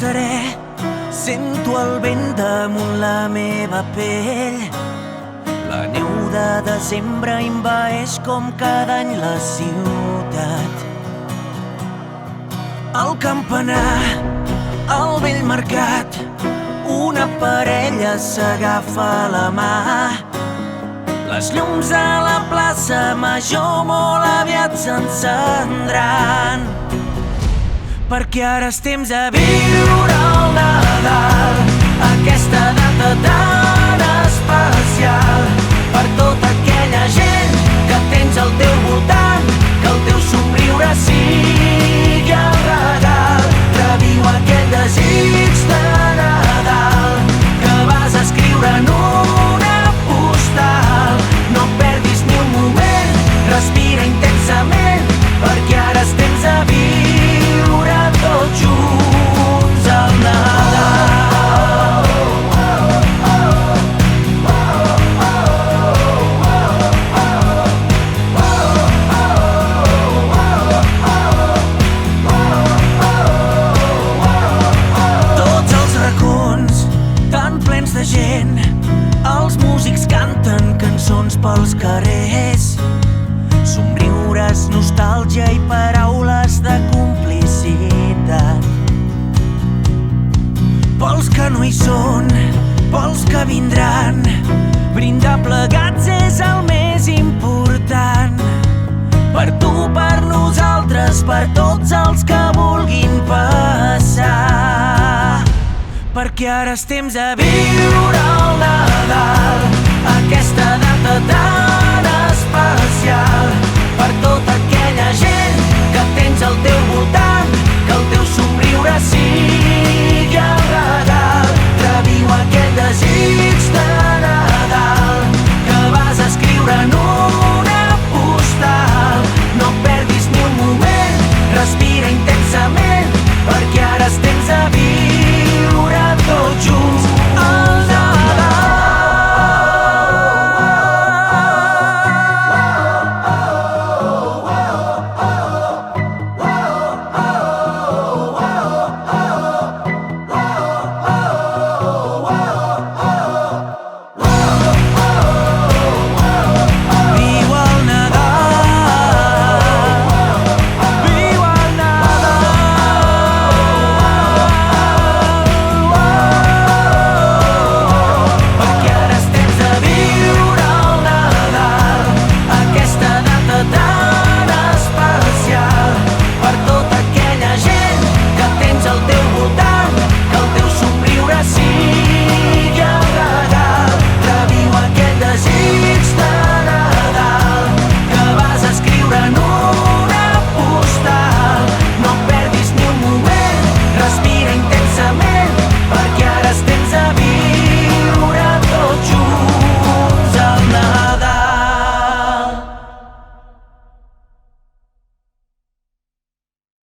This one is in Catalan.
serè, sento el vent damunt la meva pell. La neu de desembre envaeix com cada any la ciutat. Al campanar, al vell mercat, una parella s'agafa la mà. Les llums a la plaça Major molt aviat s'encendran, perquè ara és temps de viure el Nadal, aquesta data tan especial, per tota aquella gent que tens al teu voltant, que el teu somriure sigui el regal. Reviu aquell desig de Nadal que vas escriure en una postal. No perdis ni un moment, respira intensament, perquè ara és temps de viure tots junts el Nadal. Tots els racons tan plens de gent, els músics canten cançons pels carrers, somriures, nostàlgia i paraules de complicitat. Pels que no hi són, pels que vindran, brindar plegats és el més important. Per tu, per nosaltres, per tots els que vulguin passar, perquè ara és temps de viure el Nadal,